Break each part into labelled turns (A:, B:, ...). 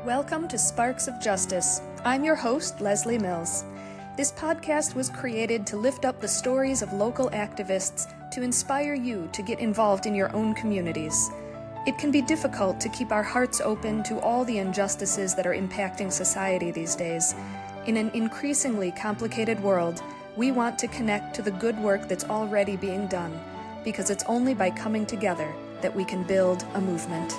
A: Welcome to Sparks of Justice. I'm your host, Leslie Mills. This podcast was created to lift up the stories of local activists to inspire you to get involved in your own communities. It can be difficult to keep our hearts open to all the injustices that are impacting society these days. In an increasingly complicated world, we want to connect to the good work that's already being done, because it's only by coming together that we can build a movement.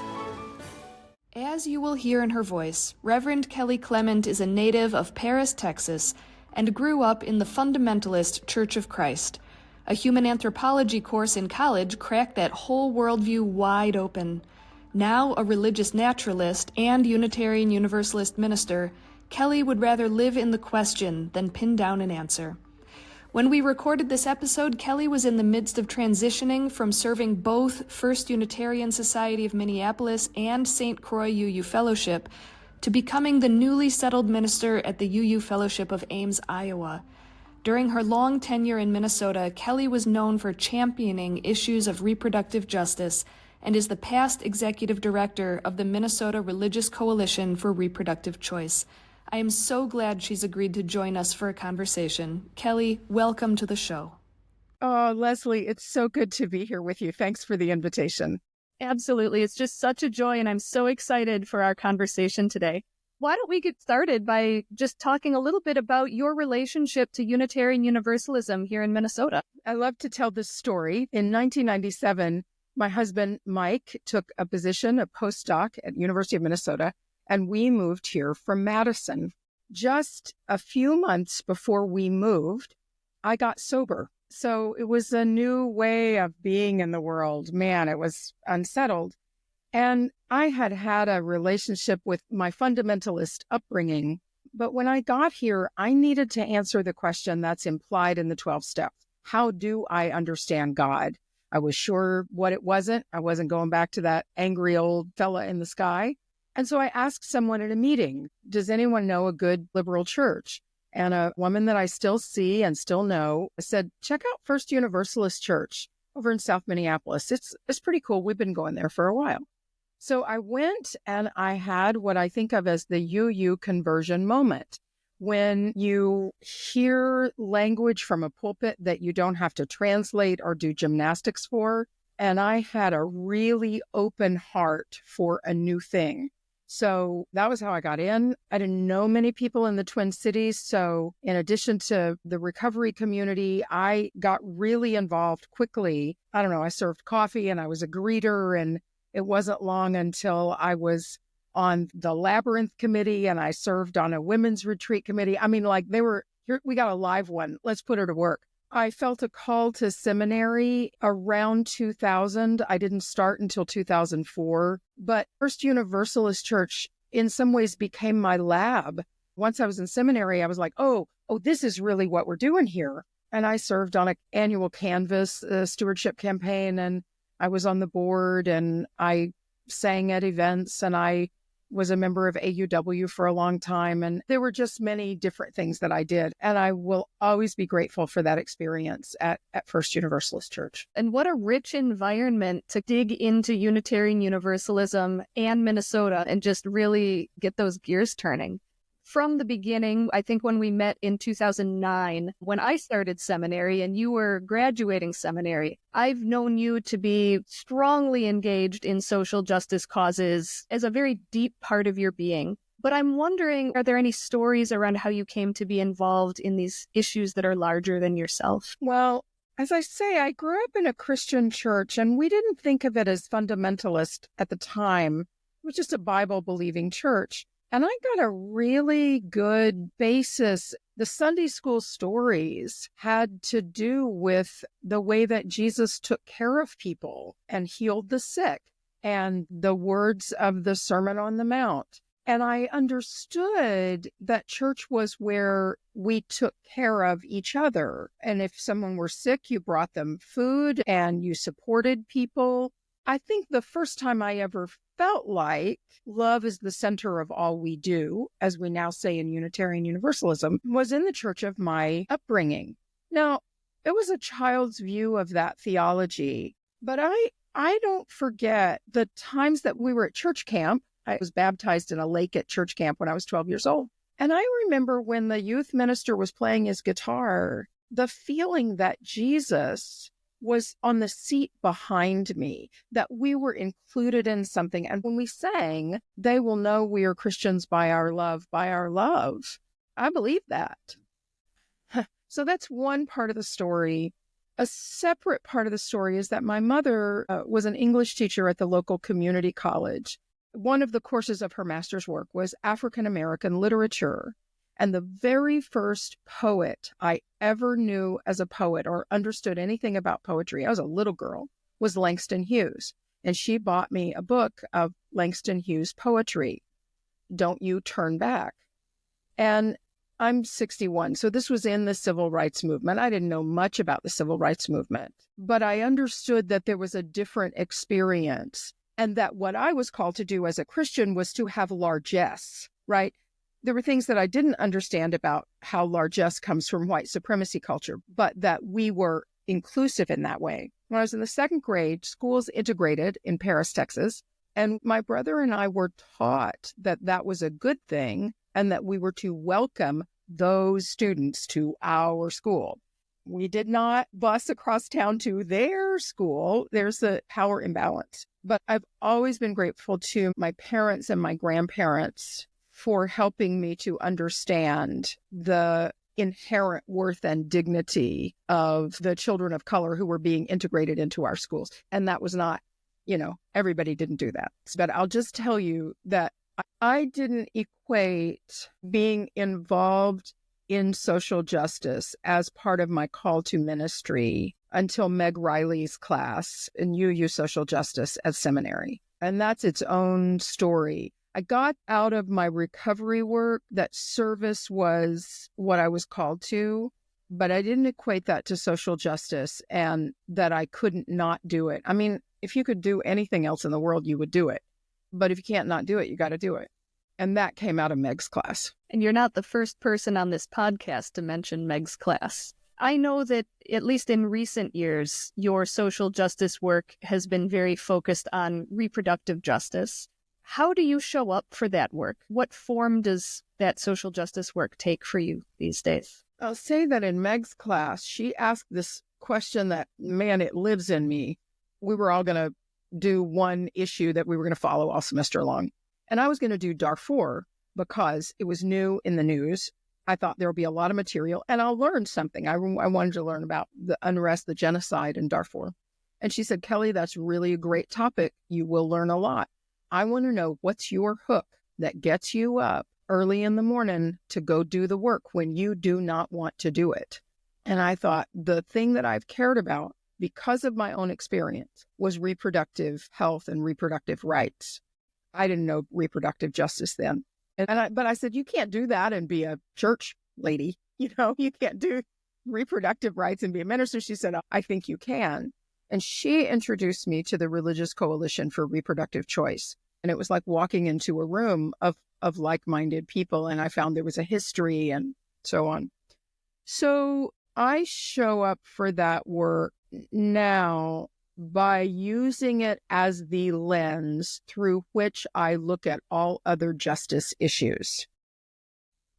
A: As you will hear in her voice, Reverend Kelli Clement is a native of Paris, Texas, and grew up in the fundamentalist Church of Christ. A human anthropology course in college cracked that whole worldview wide open. Now a religious naturalist and Unitarian Universalist minister, Kelli would rather live in the question than pin down an answer. When we recorded this episode, Kelli was in the midst of transitioning from serving both First Unitarian Society of Minneapolis and St. Croix UU Fellowship to becoming the newly settled minister at the UU Fellowship of Ames, Iowa. During her long tenure in Minnesota, Kelli was known for championing issues of reproductive justice and is the past executive director of the Minnesota Religious Coalition for Reproductive Choice. I am so glad she's agreed to join us for a conversation. Kelli, welcome to the show.
B: Oh, Leslie, it's so good to be here with you. Thanks for the invitation.
C: Absolutely. It's just such a joy, and I'm so excited for our conversation today. Why don't we get started by just talking a little bit about your relationship to Unitarian Universalism here in Minnesota?
B: I love to tell this story. In 1997, my husband, Mike, took a position, a postdoc at University of Minnesota, and we moved here from Madison. Just a few months before we moved, I got sober. So it was a new way of being in the world. Man, it was unsettled. And I had had a relationship with my fundamentalist upbringing. But when I got here, I needed to answer the question that's implied in the 12 steps. How do I understand God? I was sure what it wasn't. I wasn't going back to that angry old fella in the sky. And so I asked someone at a meeting, does anyone know a good liberal church? And a woman that I still see and still know said, check out First Universalist Church over in South Minneapolis. It's pretty cool. We've been going there for a while. So I went and I had what I think of as the UU conversion moment, when you hear language from a pulpit that you don't have to translate or do gymnastics for. And I had a really open heart for a new thing. So that was how I got in. I didn't know many people in the Twin Cities. So in addition to the recovery community, I got really involved quickly. I don't know, I served coffee and I was a greeter, and it wasn't long until I was on the Labyrinth committee and I served on a women's retreat committee. I mean, like here, we got a live one. Let's put her to work. I felt a call to seminary around 2000. I didn't start until 2004, but First Universalist Church in some ways became my lab. Once I was in seminary, I was like, oh, this is really what we're doing here. And I served on an annual Canvas stewardship campaign, and I was on the board, and I sang at events, and I was a member of AUW for a long time. And there were just many different things that I did. And I will always be grateful for that experience at First Universalist Church.
C: And what a rich environment to dig into Unitarian Universalism and Minnesota and just really get those gears turning. From the beginning, I think when we met in 2009, when I started seminary and you were graduating seminary, I've known you to be strongly engaged in social justice causes as a very deep part of your being. But I'm wondering, are there any stories around how you came to be involved in these issues that are larger than yourself?
B: Well, as I say, I grew up in a Christian church, and we didn't think of it as fundamentalist at the time. It was just a Bible-believing church. And I got a really good basis. The Sunday school stories had to do with the way that Jesus took care of people and healed the sick, and the words of the Sermon on the Mount. And I understood that church was where we took care of each other. And if someone were sick, you brought them food and you supported people. I think the first time I ever felt like love is the center of all we do, as we now say in Unitarian Universalism, was in the church of my upbringing. Now, it was a child's view of that theology, but I don't forget the times that we were at church camp. I was baptized in a lake at church camp when I was 12 years old. And I remember when the youth minister was playing his guitar, the feeling that Jesus was on the seat behind me, that we were included in something. And when we sang, they will know we are Christians by our love, by our love. I believe that. So that's one part of the story. A separate part of the story is that my mother was an English teacher at the local community college. One of the courses of her master's work was African American literature. And the very first poet I ever knew as a poet or understood anything about poetry, I was a little girl, was Langston Hughes. And she bought me a book of Langston Hughes poetry, Don't You Turn Back. And I'm 61, so this was in the civil rights movement. I didn't know much about the civil rights movement, but I understood that there was a different experience and that what I was called to do as a Christian was to have largesse, right? There were things that I didn't understand about how largesse comes from white supremacy culture, but that we were inclusive in that way. When I was in the second grade, schools integrated in Paris, Texas, and my brother and I were taught that that was a good thing and that we were to welcome those students to our school. We did not bus across town to their school. There's a power imbalance. But I've always been grateful to my parents and my grandparents for helping me to understand the inherent worth and dignity of the children of color who were being integrated into our schools. And that was not, everybody didn't do that. But I'll just tell you that I didn't equate being involved in social justice as part of my call to ministry until Meg Riley's class in UU Social Justice at seminary. And that's its own story. I got out of my recovery work that service was what I was called to, but I didn't equate that to social justice and that I couldn't not do it. I mean, if you could do anything else in the world, you would do it. But if you can't not do it, you got to do it. And that came out of Meg's class.
C: And you're not the first person on this podcast to mention Meg's class. I know that, at least in recent years, your social justice work has been very focused on reproductive justice. How do you show up for that work? What form does that social justice work take for you these days?
B: I'll say that in Meg's class, she asked this question that, man, it lives in me. We were all going to do one issue that we were going to follow all semester long. And I was going to do Darfur because it was new in the news. I thought there would be a lot of material and I'll learn something. I wanted to learn about the unrest, the genocide in Darfur. And she said, Kelli, that's really a great topic. You will learn a lot. I want to know what's your hook that gets you up early in the morning to go do the work when you do not want to do it. And I thought the thing that I've cared about because of my own experience was reproductive health and reproductive rights. I didn't know reproductive justice then. But I said, you can't do that and be a church lady. You can't do reproductive rights and be a minister. She said, I think you can. And she introduced me to the Religious Coalition for Reproductive Choice. And it was like walking into a room of like-minded people. And I found there was a history and so on. So I show up for that work now by using it as the lens through which I look at all other justice issues.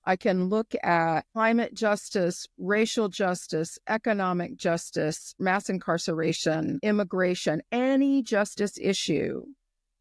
B: I can look at climate justice, racial justice, economic justice, mass incarceration, immigration, any justice issue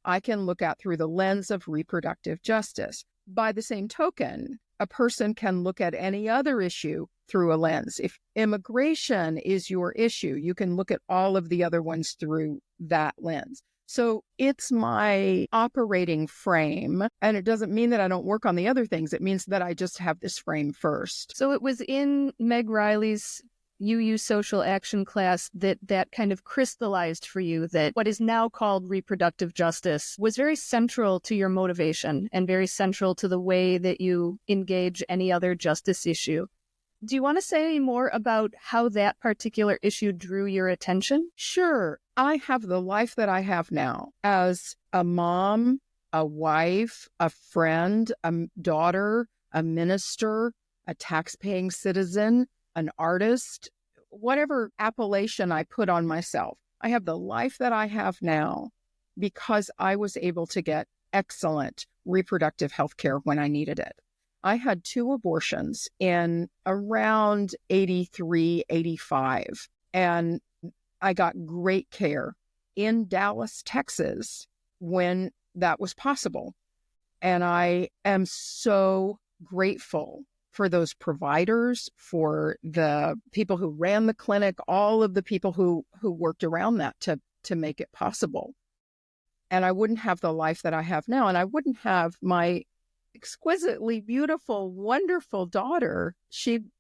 B: I can look at through the lens of reproductive justice. By the same token, a person can look at any other issue through a lens. If immigration is your issue, you can look at all of the other ones through that lens. So it's my operating frame, and it doesn't mean that I don't work on the other things. It means that I just have this frame first.
C: So it was in Meg Riley's UU social action class that kind of crystallized for you that what is now called reproductive justice was very central to your motivation and very central to the way that you engage any other justice issue. Do you want to say any more about how that particular issue drew your attention?
B: Sure. I have the life that I have now as a mom, a wife, a friend, a daughter, a minister, a tax-paying citizen, an artist, whatever appellation I put on myself. I have the life that I have now because I was able to get excellent reproductive health care when I needed it. I had 2 abortions in around 83, 85, and I got great care in Dallas, Texas, when that was possible. And I am so grateful for those providers, for the people who ran the clinic, all of the people who worked around that to make it possible. And I wouldn't have the life that I have now, and I wouldn't have my exquisitely beautiful, wonderful daughter.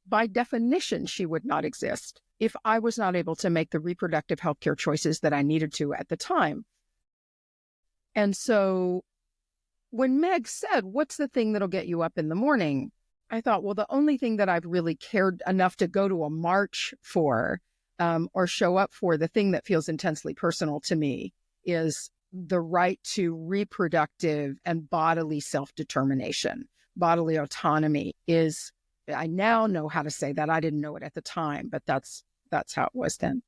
B: By definition, she would not exist if I was not able to make the reproductive healthcare choices that I needed to at the time. And so when Meg said, what's the thing that'll get you up in the morning? I thought, well, the only thing that I've really cared enough to go to a march for or show up for, the thing that feels intensely personal to me, is the right to reproductive and bodily self-determination. Bodily autonomy is, I now know how to say that. I didn't know it at the time, but that's how it was then.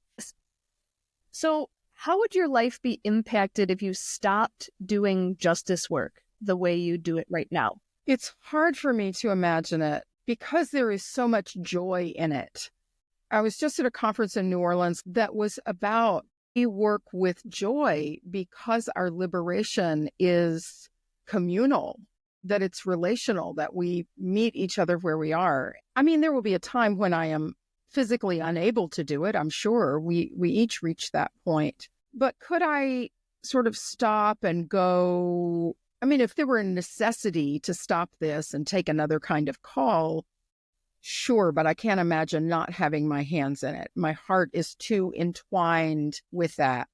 C: So how would your life be impacted if you stopped doing justice work the way you do it right now?
B: It's hard for me to imagine it because there is so much joy in it. I was just at a conference in New Orleans that was about we work with joy because our liberation is communal, that it's relational, that we meet each other where we are. I mean, there will be a time when I am physically unable to do it. I'm sure we each reach that point. But could I sort of stop and go? I mean, if there were a necessity to stop this and take another kind of call, sure, but I can't imagine not having my hands in it. My heart is too entwined with that.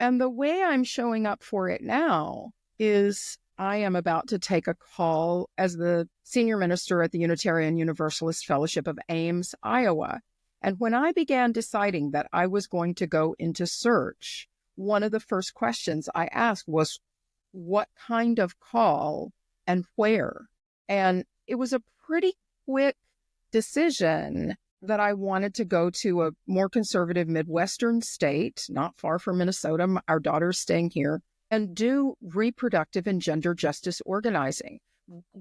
B: And the way I'm showing up for it now is I am about to take a call as the senior minister at the Unitarian Universalist Fellowship of Ames, Iowa. And when I began deciding that I was going to go into search, one of the first questions I asked was, what kind of call and where? And it was a pretty quick decision that I wanted to go to a more conservative Midwestern state, not far from Minnesota. Our daughter's staying here, and do reproductive and gender justice organizing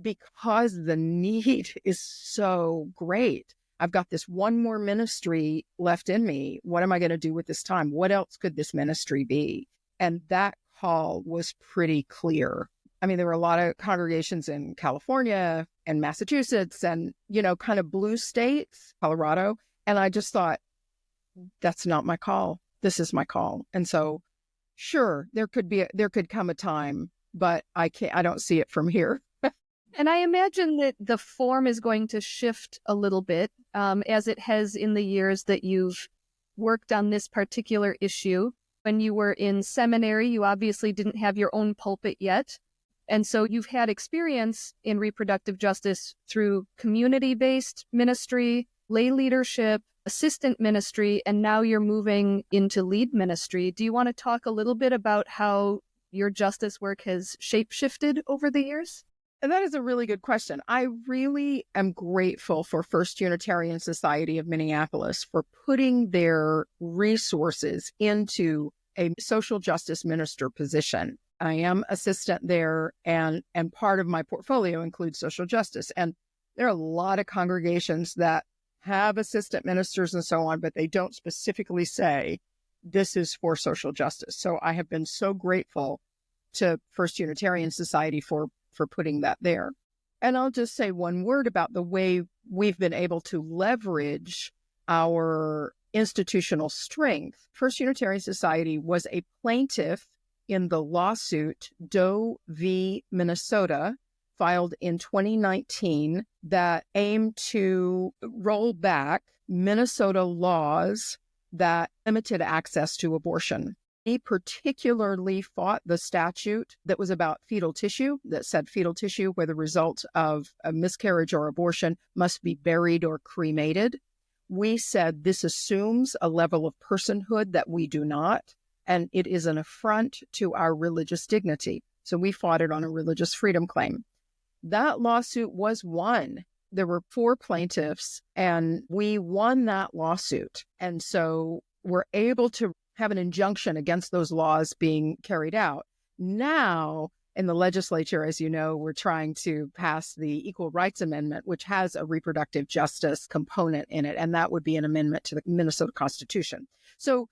B: because the need is so great. I've got this one more ministry left in me. What am I going to do with this time? What else could this ministry be? And that call was pretty clear. I mean, there were a lot of congregations in California and Massachusetts and, kind of blue states, Colorado. And I just thought, that's not my call. This is my call. And so, sure, there could come a time, but I don't see it from here.
C: And I imagine that the form is going to shift a little bit, as it has in the years that you've worked on this particular issue. When you were in seminary, you obviously didn't have your own pulpit yet. And so you've had experience in reproductive justice through community-based ministry, lay leadership, assistant ministry, and now you're moving into lead ministry. Do you want to talk a little bit about how your justice work has shape-shifted over the years?
B: And that is a really good question. I really am grateful for First Unitarian Society of Minneapolis for putting their resources into a social justice minister position. I am assistant there, and part of my portfolio includes social justice. And there are a lot of congregations that have assistant ministers and so on, but they don't specifically say this is for social justice. So I have been so grateful to First Unitarian Society for putting that there. And I'll just say one word about the way we've been able to leverage our institutional strength. First Unitarian Society was a plaintiff in the lawsuit Doe v. Minnesota, filed in 2019, that aimed to roll back Minnesota laws that limited access to abortion. He particularly fought the statute that was about fetal tissue, that said fetal tissue where the result of a miscarriage or abortion must be buried or cremated. We said this assumes a level of personhood that we do not, and it is an affront to our religious dignity. So we fought it on a religious freedom claim. That lawsuit was won. There were 4 plaintiffs, and we won that lawsuit. And so we're able to have an injunction against those laws being carried out. Now, In the legislature, as you know, we're trying to pass the Equal Rights Amendment, which has a reproductive justice component in it, and that would be an amendment to the Minnesota Constitution. So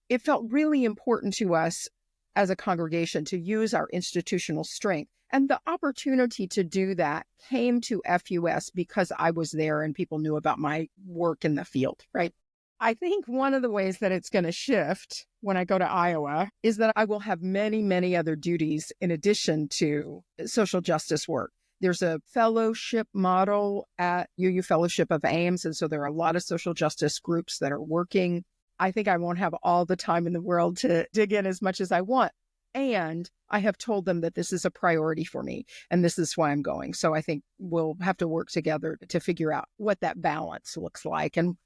B: it felt really important to us as a congregation to use our institutional strength. And the opportunity to do that came to FUS because I was there and people knew about my work in the field, right? I think one of the ways that it's going to shift when I go to Iowa is that I will have many, many other duties in addition to social justice work. There's a fellowship model at UU Fellowship of Ames, and so there are a lot of social justice groups that are working. I think I won't have all the time in the world to dig in as much as I want. And I have told them that this is a priority for me, and this is why I'm going. So I think we'll have to work together to figure out what that balance looks like and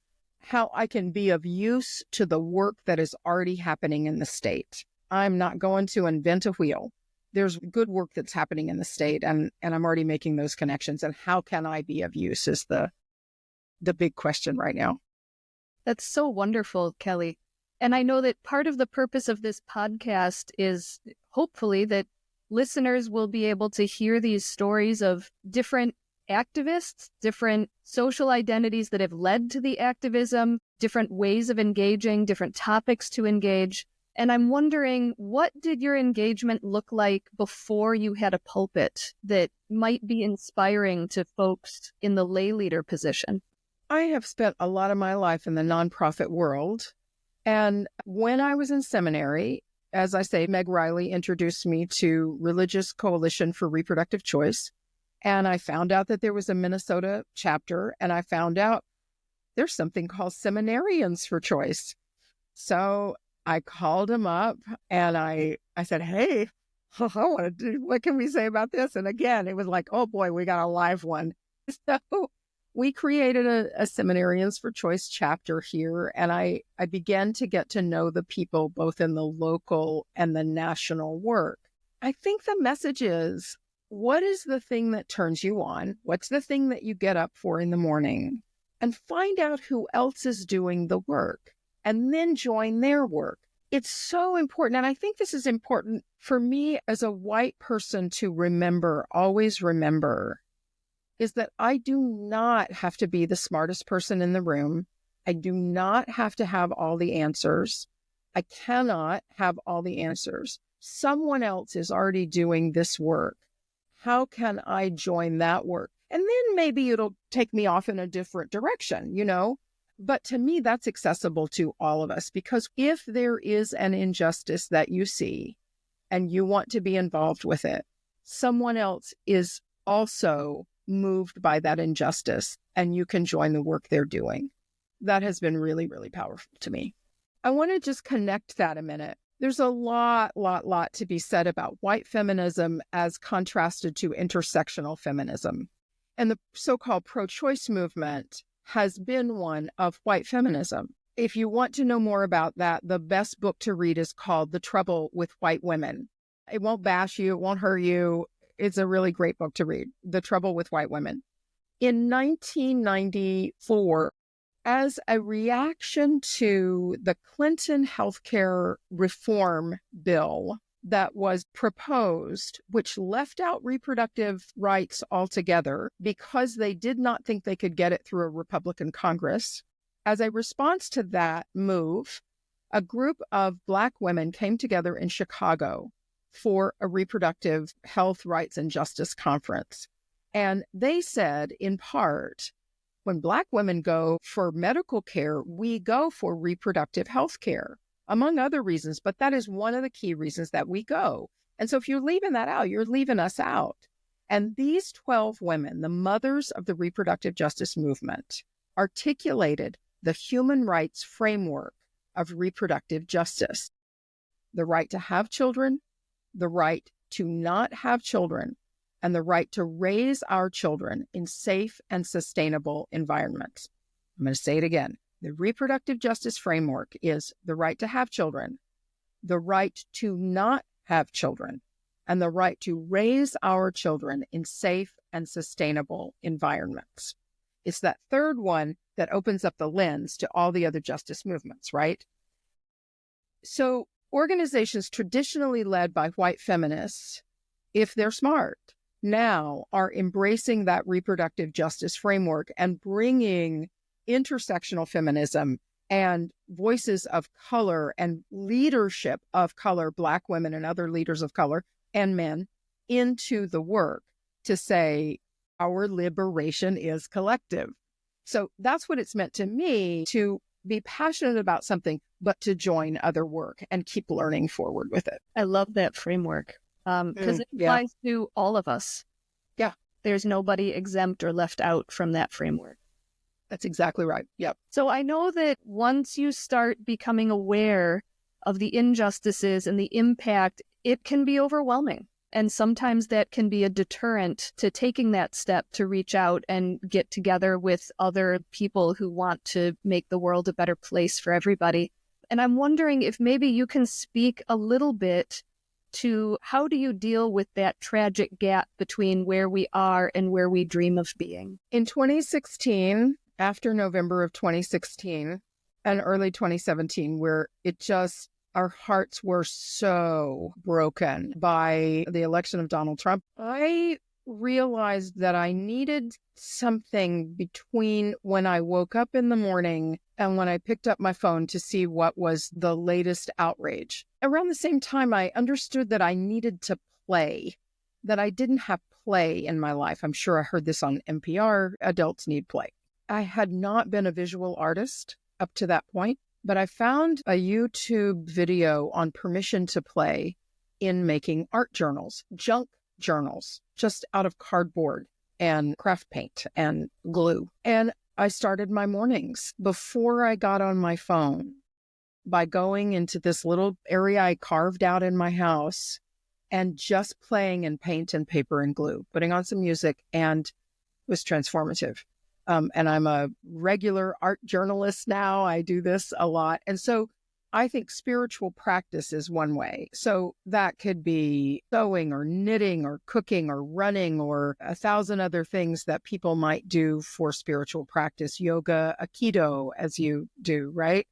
B: how I can be of use to the work that is already happening in the state. I'm not going to invent a wheel. There's good work that's happening in the state, and I'm already making those connections. And how can I be of use is the big question right now.
C: That's so wonderful, Kelli. And I know that part of the purpose of this podcast is hopefully that listeners will be able to hear these stories of different activists, different social identities that have led to the activism, different ways of engaging, different topics to engage. And I'm wondering, what did your engagement look like before you had a pulpit that might be inspiring to folks in the lay leader position?
B: I have spent a lot of my life in the nonprofit world. And when I was in seminary, as I say, Meg Riley introduced me to Religious Coalition for Reproductive Choice. And I found out that there was a Minnesota chapter, and I found out there's something called Seminarians for Choice. So I called him up and I said, hey, I want to do, what can we say about this? And again, it was like, oh boy, we got a live one. So we created a Seminarians for Choice chapter here, and I began to get to know the people both in the local and the national work. I think the message is, what is the thing that turns you on? What's the thing that you get up for in the morning? And find out who else is doing the work and then join their work. It's so important. And I think this is important for me as a white person to remember, always remember, is that I do not have to be the smartest person in the room. I do not have to have all the answers. I cannot have all the answers. Someone else is already doing this work. How can I join that work? And then maybe it'll take me off in a different direction, you know? But to me, that's accessible to all of us, because if there is an injustice that you see and you want to be involved with it, someone else is also moved by that injustice and you can join the work they're doing. That has been really, really powerful to me. I want to just connect that a minute. There's a lot to be said about white feminism as contrasted to intersectional feminism. And the so-called pro-choice movement has been one of white feminism. If you want to know more about that, the best book to read is called The Trouble with White Women. It won't bash you, it won't hurt you. It's a really great book to read, The Trouble with White Women. In 1994, as a reaction to the Clinton healthcare reform bill that was proposed, which left out reproductive rights altogether because they did not think they could get it through a Republican Congress, as a response to that move, a group of Black women came together in Chicago for a reproductive health rights and justice conference. And they said, in part, when Black women go for medical care, we go for reproductive health care, among other reasons, but that is one of the key reasons that we go. And so if you're leaving that out, you're leaving us out. And these 12 women, the mothers of the reproductive justice movement, articulated the human rights framework of reproductive justice: the right to have children, the right to not have children, and the right to raise our children in safe and sustainable environments. I'm going to say it again. The reproductive justice framework is the right to have children, the right to not have children, and the right to raise our children in safe and sustainable environments. It's that third one that opens up the lens to all the other justice movements, right? So organizations traditionally led by white feminists if they're smart, now are embracing that reproductive justice framework and bringing intersectional feminism and voices of color and leadership of color, Black women and other leaders of color and men, into the work to say our liberation is collective. So that's what it's meant to me, to be passionate about something, but to join other work and keep learning forward with it.
C: I love that framework because it applies to all of us.
B: Yeah.
C: There's nobody exempt or left out from that framework.
B: That's exactly right. Yep.
C: So I know that once you start becoming aware of the injustices and the impact, it can be overwhelming. And sometimes that can be a deterrent to taking that step to reach out and get together with other people who want to make the world a better place for everybody. And I'm wondering if maybe you can speak a little bit to how do you deal with that tragic gap between where we are and where we dream of being?
B: In 2016, after November of 2016 and early 2017, where it just, our hearts were so broken by the election of Donald Trump, I realized that I needed something between when I woke up in the morning and when I picked up my phone to see what was the latest outrage. Around the same time, I understood that I needed to play, that I didn't have play in my life. I'm sure I heard this on NPR, adults need play. I had not been a visual artist up to that point, but I found a YouTube video on permission to play in making art journals, junk journals, just out of cardboard and craft paint and glue. And I started my mornings before I got on my phone by going into this little area I carved out in my house and just playing in paint and paper and glue, putting on some music, and it was transformative. And I'm a regular art journalist now. I do this a lot. And so I think spiritual practice is one way. So that could be sewing or knitting or cooking or running or 1,000 other things that people might do for spiritual practice, yoga, aikido, as you do, right?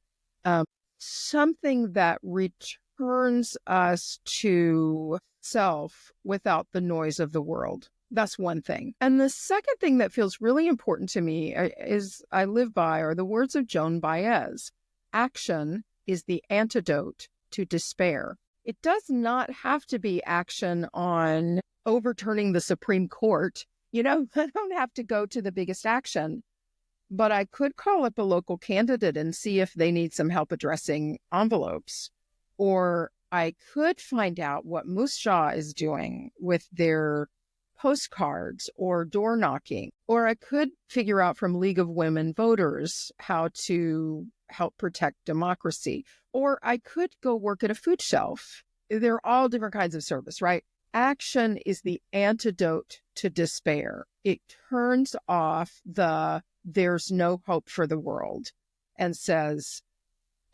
B: Something that returns us to self without the noise of the world. That's one thing. And the second thing that feels really important to me is I live by are the words of Joan Baez. Action is the antidote to despair. It does not have to be action on overturning the Supreme Court. You know, I don't have to go to the biggest action, but I could call up a local candidate and see if they need some help addressing envelopes. Or I could find out what Moose Jaw is doing with their postcards or door knocking. Or I could figure out from League of Women Voters how to help protect democracy. Or I could go work at a food shelf. They're all different kinds of service, right? Action is the antidote to despair. It turns off the there's no hope for the world and says,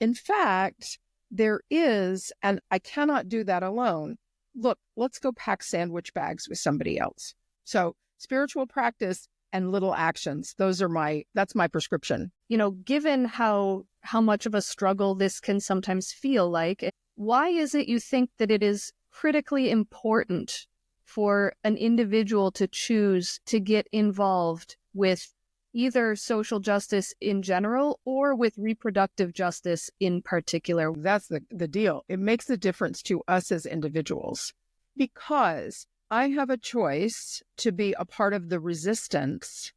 B: in fact, there is, and I cannot do that alone. Look, let's go pack sandwich bags with somebody else. So spiritual practice and little actions, that's my prescription.
C: You know, given how much of a struggle this can sometimes feel like, why is it you think that it is critically important for an individual to choose to get involved with either social justice in general or with reproductive justice in particular?
B: That's the deal. It makes a difference to us as individuals because I have a choice to be a part of the resistance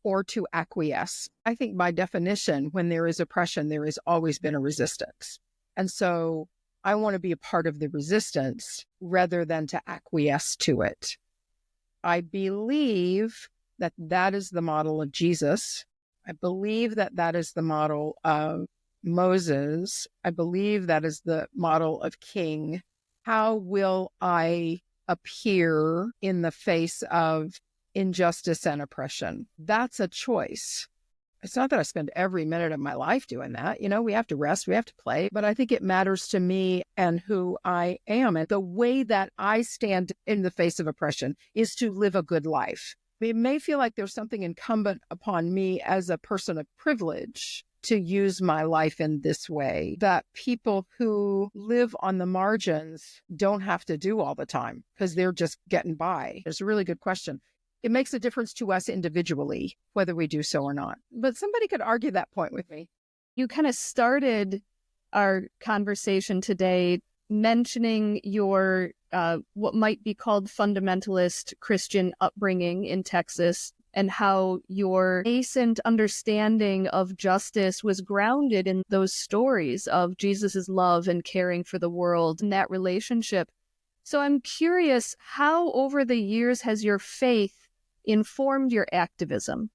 B: or to acquiesce. I think by definition, when there is oppression, there has always been a resistance. And so I want to be a part of the resistance rather than to acquiesce to it. I believe that is the model of Jesus. I believe that is the model of Moses. I believe that is the model of King. How will I appear in the face of injustice and oppression? That's a choice. It's not that I spend every minute of my life doing that. You know, we have to rest, we have to play, but I think it matters to me and who I am. And the way that I stand in the face of oppression is to live a good life. It may feel like there's something incumbent upon me as a person of privilege to use my life in this way that people who live on the margins don't have to do all the time because they're just getting by? It's a really good question. It makes a difference to us individually, whether we do so or not. But somebody could argue that point with me.
C: You kind of started our conversation today mentioning your what might be called fundamentalist Christian upbringing in Texas, and how your nascent understanding of justice was grounded in those stories of Jesus's love and caring for the world and that relationship. So I'm curious, how over the years has your faith informed your activism?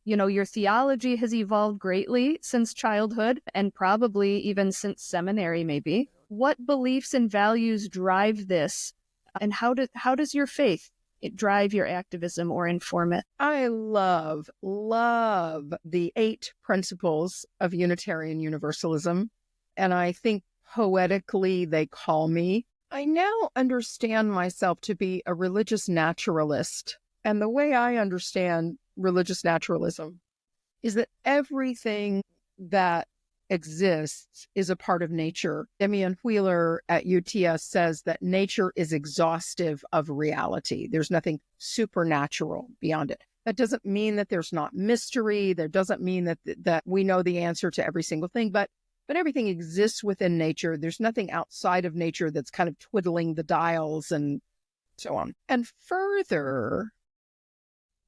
C: You know, your theology has evolved greatly since childhood and probably even since seminary, maybe. What beliefs and values drive this? And how does your faith drive your activism or inform it?
B: I love the 8 principles of Unitarian Universalism. And I think poetically they call me. I now understand myself to be a religious naturalist. And the way I understand religious naturalism is that everything that exists is a part of nature. Demian Wheeler at UTS says that nature is exhaustive of reality. There's nothing supernatural beyond it. That doesn't mean that there's not mystery. That doesn't mean that we know the answer to every single thing, but everything exists within nature. There's nothing outside of nature that's kind of twiddling the dials and so on. And further,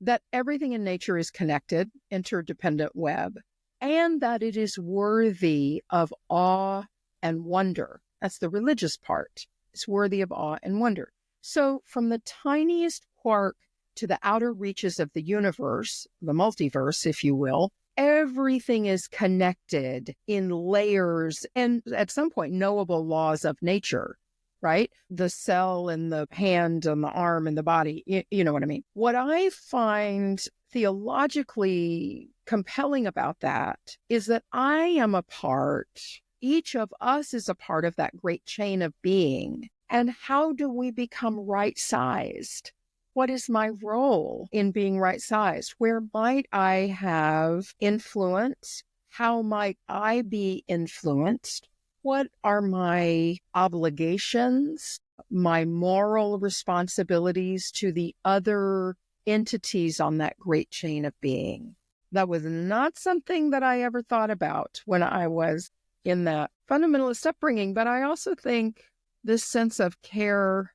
B: that everything in nature is connected, interdependent web, and that it is worthy of awe and wonder. That's the religious part. It's worthy of awe and wonder. So from the tiniest quark to the outer reaches of the universe, the multiverse, if you will, everything is connected in layers and at some point knowable laws of nature, right? The cell and the hand and the arm and the body, you know what I mean? What I find theologically compelling about that is that I am a part, each of us is a part of that great chain of being. And how do we become right-sized? What is my role in being right-sized? Where might I have influence? How might I be influenced? What are my obligations, my moral responsibilities to the other entities on that great chain of being? That was not something that I ever thought about when I was in that fundamentalist upbringing, but I also think this sense of care.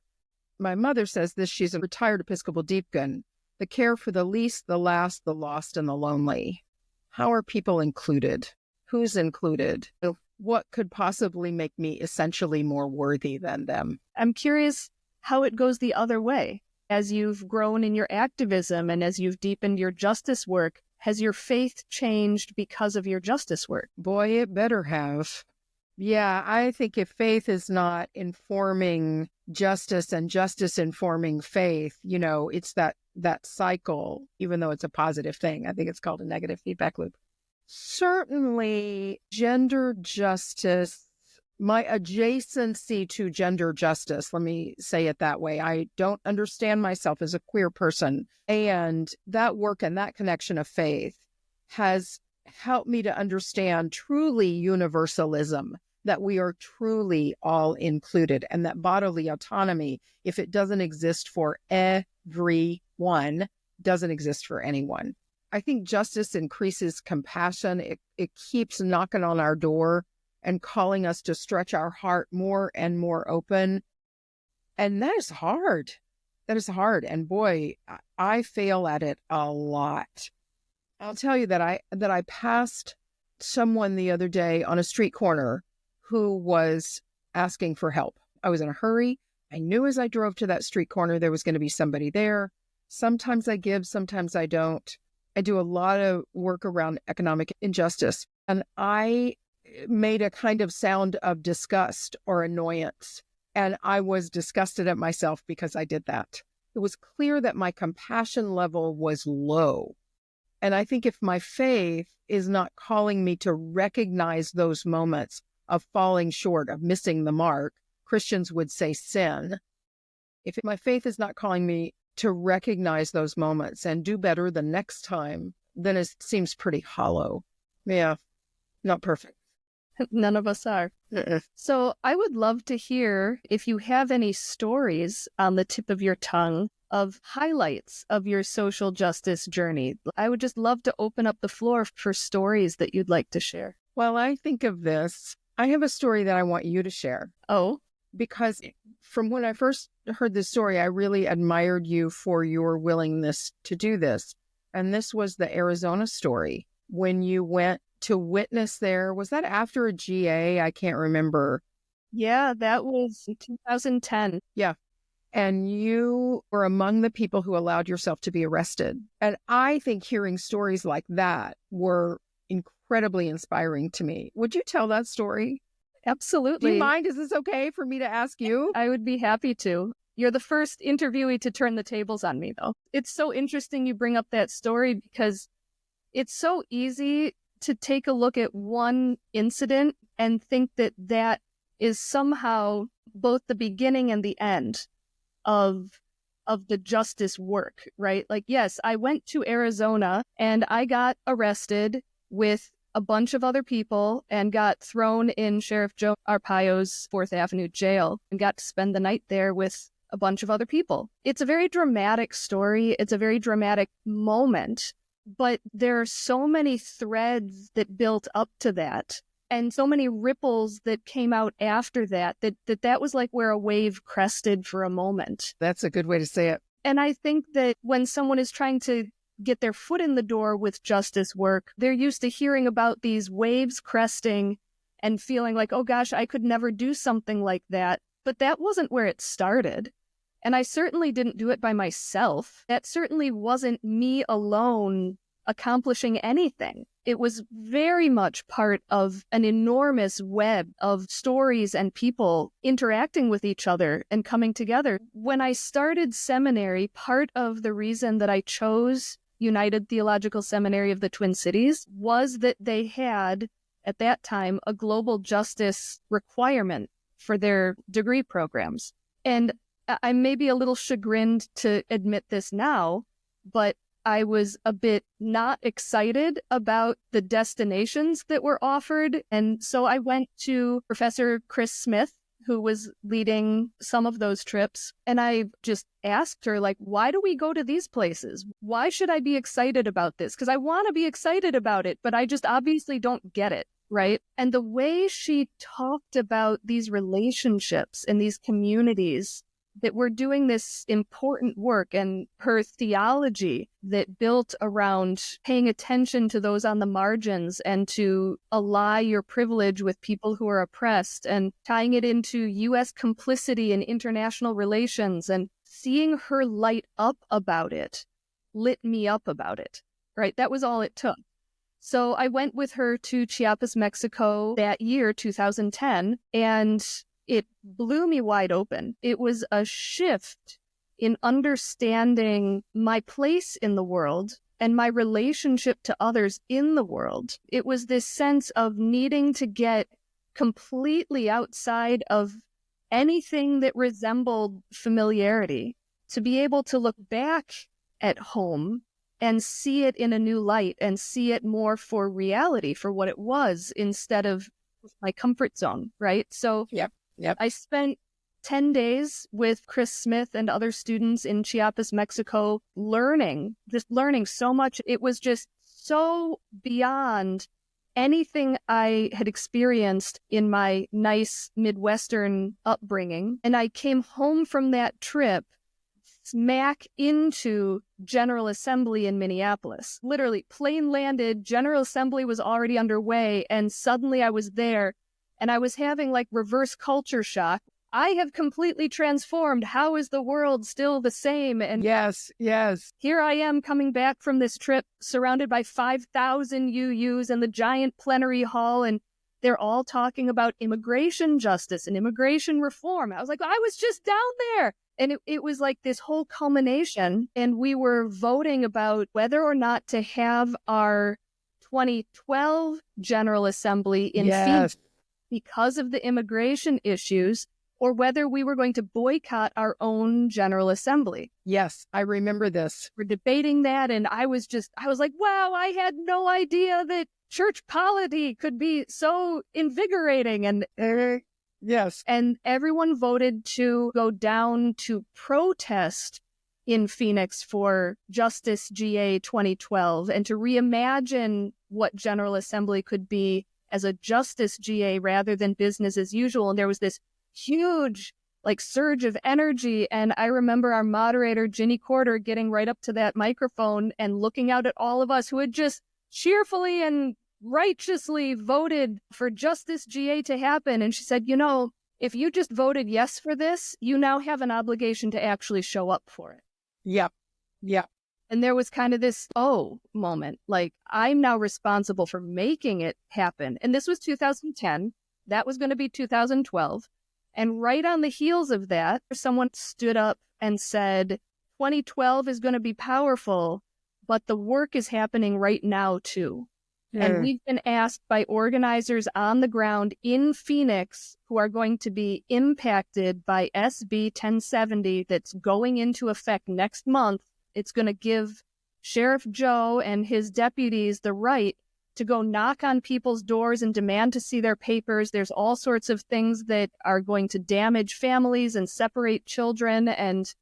B: My mother says this, she's a retired Episcopal deacon, the care for the least, the last, the lost, and the lonely. How are people included? Who's included? What could possibly make me essentially more worthy than them?
C: I'm curious how it goes the other way. As you've grown in your activism and as you've deepened your justice work, has your faith changed because of your justice work?
B: Boy, it better have. Yeah, I think if faith is not informing justice and justice informing faith, you know, it's that cycle, even though it's a positive thing. I think it's called a negative feedback loop. Certainly, gender justice, my adjacency to gender justice, let me say it that way. I don't understand myself as a queer person. And that work and that connection of faith has helped me to understand truly universalism, that we are truly all included, and that bodily autonomy, if it doesn't exist for everyone, doesn't exist for anyone. I think justice increases compassion. It keeps knocking on our door and calling us to stretch our heart more and more open. And that is hard. That is hard. And boy, I fail at it a lot. I'll tell you that I passed someone the other day on a street corner who was asking for help. I was in a hurry. I knew as I drove to that street corner there was going to be somebody there. Sometimes I give, sometimes I don't. I do a lot of work around economic injustice, and I made a kind of sound of disgust or annoyance, and I was disgusted at myself because I did that. It was clear that my compassion level was low. And I think if my faith is not calling me to recognize those moments of falling short, of missing the mark, Christians would say sin. If my faith is not calling me to recognize those moments and do better the next time, then it seems pretty hollow. Yeah. Not perfect.
C: None of us are. So I would love to hear if you have any stories on the tip of your tongue of highlights of your social justice journey. I would just love to open up the floor for stories that you'd like to share.
B: Well, I think of this. I have a story that I want you to share.
C: Oh,
B: Because from when I first heard this story, I really admired you for your willingness to do this. And this was the Arizona story. When you went to witness there, was that after a GA? I can't remember.
C: yeah, that was in 2010.
B: Yeah. And you were among the people who allowed yourself to be arrested. And I think hearing stories like that were incredibly inspiring to me. Would you tell that story?
C: Absolutely.
B: Do you mind? Is this okay for me to ask you?
C: I would be happy to. You're the first interviewee to turn the tables on me, though. It's so interesting you bring up that story because it's so easy to take a look at one incident and think that that is somehow both the beginning and the end of the justice work, right? Like, yes, I went to Arizona and I got arrested with a bunch of other people and got thrown in Sheriff Joe Arpaio's 4th Avenue jail and got to spend the night there with a bunch of other people. It's a very dramatic story. It's a very dramatic moment, but there are so many threads that built up to that and so many ripples that came out after that, that was like where a wave crested for a moment.
B: That's a good way to say it.
C: And I think that when someone is trying to get their foot in the door with justice work, they're used to hearing about these waves cresting and feeling like, oh gosh, I could never do something like that. But that wasn't where it started. And I certainly didn't do it by myself. That certainly wasn't me alone accomplishing anything. It was very much part of an enormous web of stories and people interacting with each other and coming together. When I started seminary, part of the reason that I chose United Theological Seminary of the Twin Cities was that they had, at that time, a global justice requirement for their degree programs. And I may be a little chagrined to admit this now, but I was a bit not excited about the destinations that were offered. And so I went to Professor Chris Smith, who was leading some of those trips. And I just asked her, like, why do we go to these places? Why should I be excited about this? Because I want to be excited about it, but I just obviously don't get it, right? And the way she talked about these relationships and these communities that were doing this important work, and her theology that built around paying attention to those on the margins and to ally your privilege with people who are oppressed, and tying it into U.S. complicity in international relations, and seeing her light up about it lit me up about it, right? That was all it took. So I went with her to Chiapas, Mexico that year, 2010, and it blew me wide open. It was a shift in understanding my place in the world and my relationship to others in the world. It was this sense of needing to get completely outside of anything that resembled familiarity, to be able to look back at home and see it in a new light and see it more for reality, for what it was, instead of my comfort zone, right? So
B: Yep.
C: I spent 10 days with Chris Smith and other students in Chiapas, Mexico, learning so much. It was just so beyond anything I had experienced in my nice Midwestern upbringing. And I came home from that trip smack into General Assembly in Minneapolis. Literally, plane landed, General Assembly was already underway, and suddenly I was there. And I was having like reverse culture shock. I have completely transformed. How is the world still the same? And
B: yes.
C: Here I am coming back from this trip surrounded by 5,000 UUs and the giant plenary hall. And they're all talking about immigration justice and immigration reform. I was like, I was just down there. And it was like this whole culmination. And we were voting about whether or not to have our 2012 General Assembly in Phoenix because of the immigration issues, or whether we were going to boycott our own General Assembly.
B: Yes, I remember this.
C: We're debating that, and I was like, wow, I had no idea that church polity could be so invigorating. And
B: yes.
C: And everyone voted to go down to protest in Phoenix for Justice GA 2012 and to reimagine what General Assembly could be as a Justice GA rather than business as usual. And there was this huge surge of energy. And I remember our moderator, Ginny Corder, getting right up to that microphone and looking out at all of us who had just cheerfully and righteously voted for Justice GA to happen. And she said, if you just voted yes for this, you now have an obligation to actually show up for it.
B: Yep. Yep.
C: And there was kind of this, moment. I'm now responsible for making it happen. And this was 2010. That was going to be 2012. And right on the heels of that, someone stood up and said, 2012 is going to be powerful, but the work is happening right now, too. And we've been asked by organizers on the ground in Phoenix who are going to be impacted by SB 1070 that's going into effect next month. It's going to give Sheriff Joe and his deputies the right to go knock on people's doors and demand to see their papers. There's all sorts of things that are going to damage families and separate children and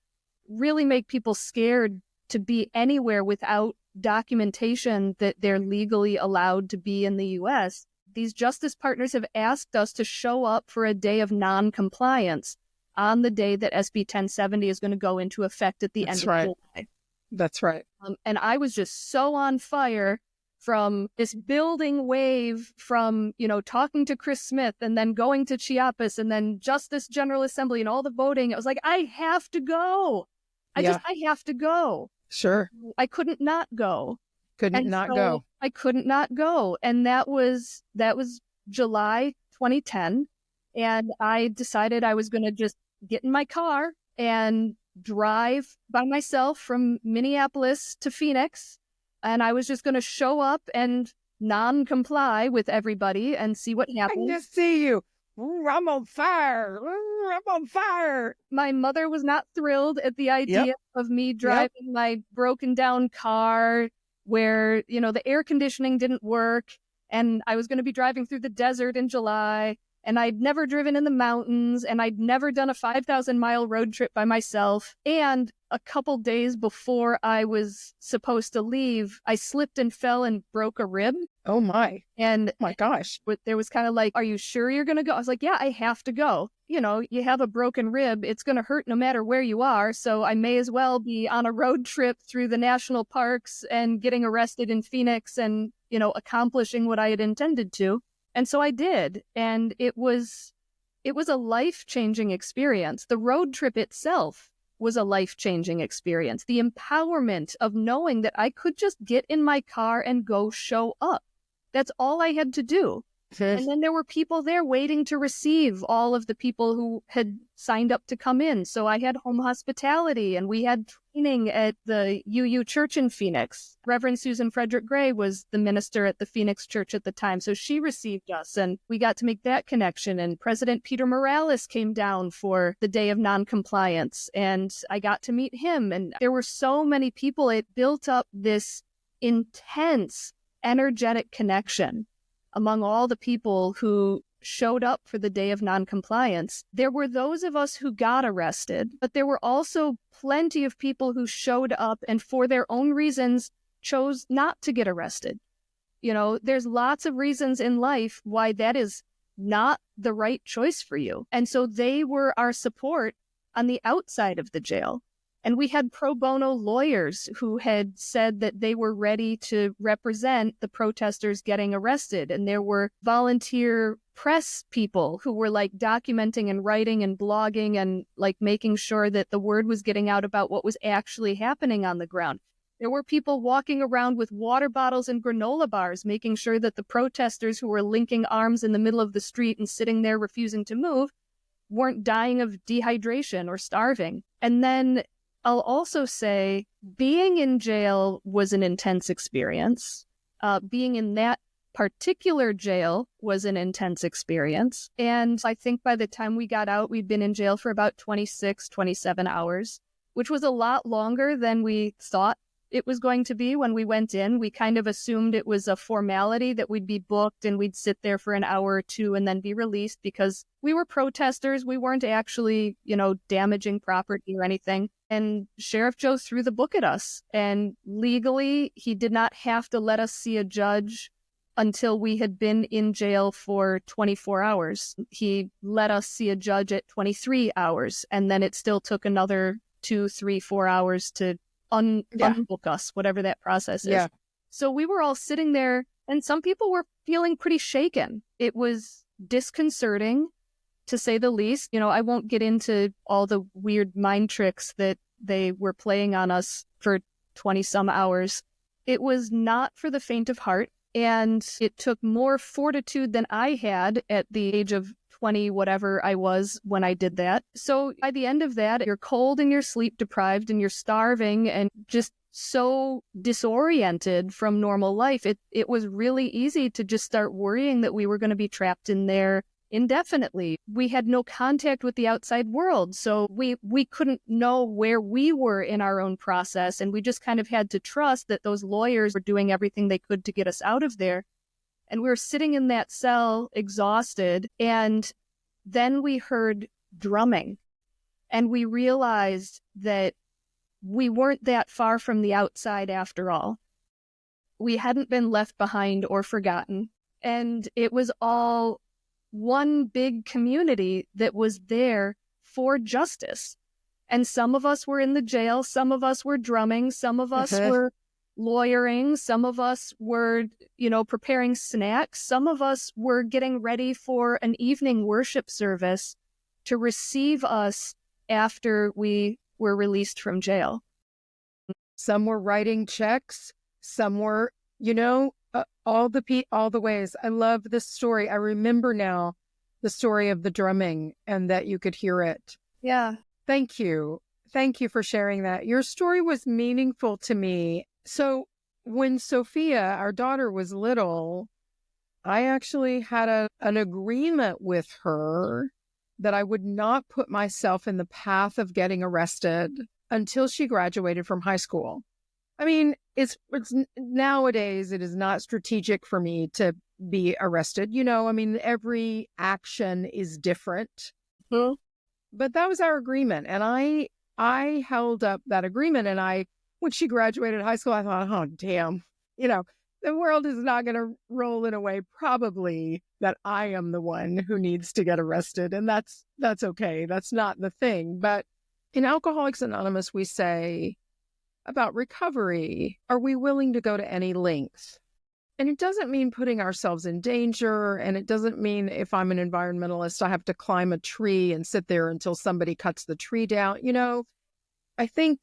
C: really make people scared to be anywhere without documentation that they're legally allowed to be in the U.S. These justice partners have asked us to show up for a day of non-compliance on the day that SB 1070 is going to go into effect at the end of July.
B: That's right.
C: And I was just so on fire from this building wave from, talking to Chris Smith and then going to Chiapas and then Justice General Assembly and all the voting. It was like, I have to go. I have to go.
B: Sure.
C: I couldn't not go.
B: Couldn't not go.
C: I couldn't not go. And that was July 2010. And I decided I was going to just get in my car and drive by myself from Minneapolis to Phoenix. And I was just going to show up and non-comply with everybody and see what happens.
B: I can just see you. Ooh, I'm on fire. Ooh, I'm on fire.
C: My mother was not thrilled at the idea of me driving my broken down car where, the air conditioning didn't work. And I was going to be driving through the desert in July. And I'd never driven in the mountains. And I'd never done a 5,000-mile road trip by myself. And a couple days before I was supposed to leave, I slipped and fell and broke a rib.
B: Oh, my.
C: And
B: my gosh.
C: There was kind of like, are you sure you're going to go? I was like, yeah, I have to go. You have a broken rib. It's going to hurt no matter where you are. So I may as well be on a road trip through the national parks and getting arrested in Phoenix and, accomplishing what I had intended to. And so I did. And it was a life-changing experience. The road trip itself was a life-changing experience. The empowerment of knowing that I could just get in my car and go show up. That's all I had to do. And then there were people there waiting to receive all of the people who had signed up to come in. So I had home hospitality and we had training at the UU Church in Phoenix. Reverend Susan Frederick Gray was the minister at the Phoenix Church at the time. So she received us and we got to make that connection. And President Peter Morales came down for the day of noncompliance and I got to meet him. And there were so many people. It built up this intense, energetic connection among all the people who showed up for the day of noncompliance. There were those of us who got arrested, but there were also plenty of people who showed up and for their own reasons chose not to get arrested. There's lots of reasons in life why that is not the right choice for you. And so they were our support on the outside of the jail. And we had pro bono lawyers who had said that they were ready to represent the protesters getting arrested. And there were volunteer press people who were documenting and writing and blogging and making sure that the word was getting out about what was actually happening on the ground. There were people walking around with water bottles and granola bars, making sure that the protesters who were linking arms in the middle of the street and sitting there refusing to move weren't dying of dehydration or starving. And then I'll also say being in jail was an intense experience. Being in that particular jail was an intense experience. And I think by the time we got out, we'd been in jail for about 26, 27 hours, which was a lot longer than we thought it was going to be when we went in. We kind of assumed it was a formality that we'd be booked and we'd sit there for an hour or two and then be released because we were protesters. We weren't actually, damaging property or anything. And Sheriff Joe threw the book at us. And legally, he did not have to let us see a judge until we had been in jail for 24 hours. He let us see a judge at 23 hours. And then it still took another 2, 3, 4 hours to unbook us, whatever that process is.
B: Yeah.
C: So we were all sitting there, and some people were feeling pretty shaken. It was disconcerting, to say the least. I won't get into all the weird mind tricks that they were playing on us for 20 some hours. It was not for the faint of heart, and it took more fortitude than I had at the age of 20, whatever I was when I did that. So by the end of that, you're cold and you're sleep deprived and you're starving and just so disoriented from normal life. It was really easy to just start worrying that we were going to be trapped in there indefinitely. We had no contact with the outside world, so we couldn't know where we were in our own process, and we just kind of had to trust that those lawyers were doing everything they could to get us out of there. And we were sitting in that cell, exhausted, and then we heard drumming, and we realized that we weren't that far from the outside after all. We hadn't been left behind or forgotten, and it was all one big community that was there for justice. And some of us were in the jail, some of us were drumming, some of us were lawyering, some of us were, preparing snacks, some of us were getting ready for an evening worship service to receive us after we were released from jail.
B: Some were writing checks, some were, all the ways. I love this story. I remember now the story of the drumming and that you could hear it.
C: Yeah.
B: Thank you. Thank you for sharing that. Your story was meaningful to me. So when Sophia, our daughter, was little, I actually had an agreement with her that I would not put myself in the path of getting arrested until she graduated from high school. I mean, it's nowadays it is not strategic for me to be arrested. Every action is different.
C: Mm-hmm.
B: But that was our agreement. And I held up that agreement. And when she graduated high school, I thought, oh, damn, the world is not going to roll in a way probably that I am the one who needs to get arrested. And that's okay. That's not the thing. But in Alcoholics Anonymous, we say about recovery, are we willing to go to any length? And it doesn't mean putting ourselves in danger. And it doesn't mean if I'm an environmentalist, I have to climb a tree and sit there until somebody cuts the tree down. I think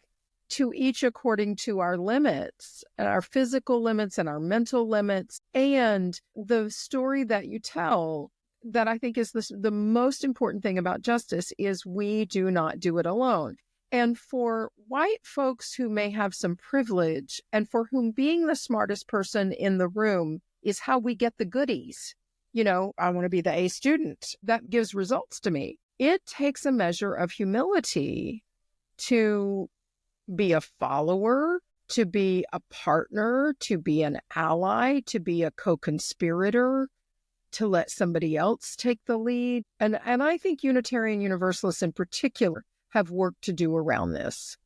B: to each according to our limits, our physical limits and our mental limits, and the story that you tell that I think is the most important thing about justice is we do not do it alone. And for white folks who may have some privilege and for whom being the smartest person in the room is how we get the goodies, I want to be the A student. That gives results to me. It takes a measure of humility to be a follower, to be a partner, to be an ally, to be a co-conspirator, to let somebody else take the lead. And I think Unitarian Universalists in particular have work to do around this.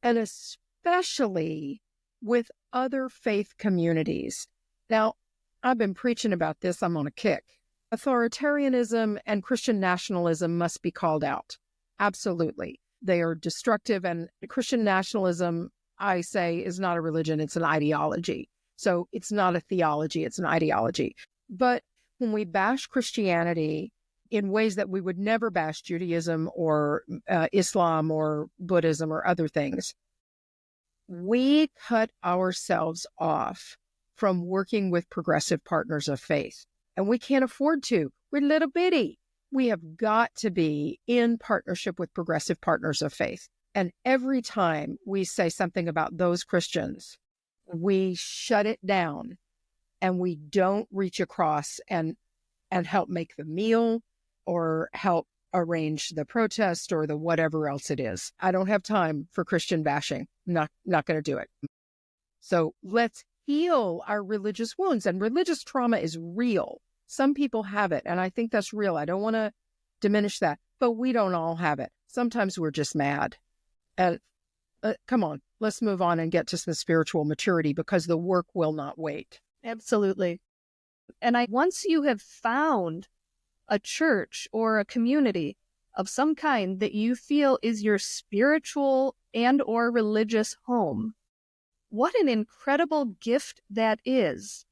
B: And especially with other faith communities. Now, I've been preaching about this. I'm on a kick. Authoritarianism and Christian nationalism must be called out. Absolutely. They are destructive. And Christian nationalism, I say, is not a religion. It's an ideology. So it's not a theology. It's an ideology. But when we bash Christianity in ways that we would never bash Judaism or Islam or Buddhism or other things, we cut ourselves off from working with progressive partners of faith. And we can't afford to. We're little bitty. We have got to be in partnership with progressive partners of faith. And every time we say something about those Christians, we shut it down and we don't reach across and help make the meal or help arrange the protest or the whatever else it is. I don't have time for Christian bashing. Not going to do it. So let's heal our religious wounds. And religious trauma is real. Some people have it, and I think that's real. I don't want to diminish that, but we don't all have it. Sometimes we're just mad. And come on, let's move on and get to some spiritual maturity, because the work will not wait.
C: Absolutely. And once you have found a church or a community of some kind that you feel is your spiritual and or religious home, what an incredible gift that is,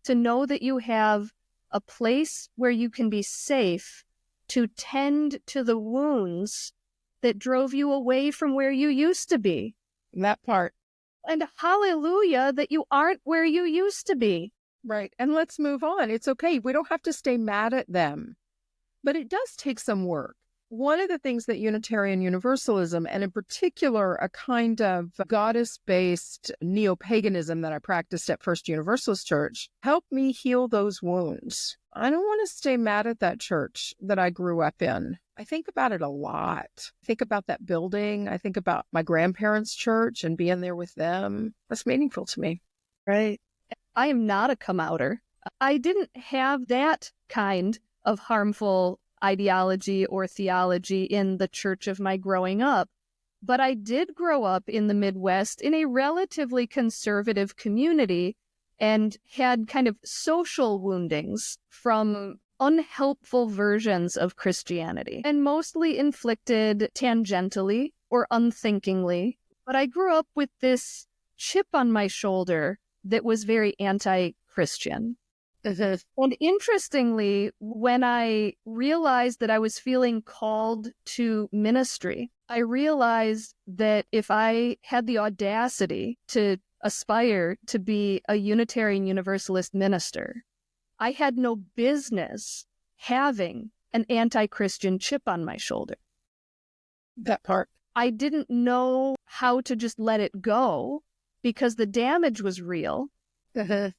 C: to know that you have a place where you can be safe to tend to the wounds that drove you away from where you used to be.
B: That part.
C: And hallelujah that you aren't where you used to be.
B: Right. And let's move on. It's okay. We don't have to stay mad at them. But it does take some work. One of the things that Unitarian Universalism, and in particular a kind of goddess-based neo-paganism that I practiced at First Universalist Church, helped me heal those wounds. I don't want to stay mad at that church that I grew up in. I think about it a lot. I think about that building. I think about my grandparents' church and being there with them. That's meaningful to me.
C: Right. I am not a come-outer. I didn't have that kind of harmful ideology or theology in the church of my growing up. But I did grow up in the Midwest in a relatively conservative community and had kind of social woundings from unhelpful versions of Christianity, and mostly inflicted tangentially or unthinkingly. But I grew up with this chip on my shoulder that was very anti-Christian. And interestingly, when I realized that I was feeling called to ministry, I realized that if I had the audacity to aspire to be a Unitarian Universalist minister, I had no business having an anti-Christian chip on my shoulder.
B: That part.
C: I didn't know how to just let it go because the damage was real. The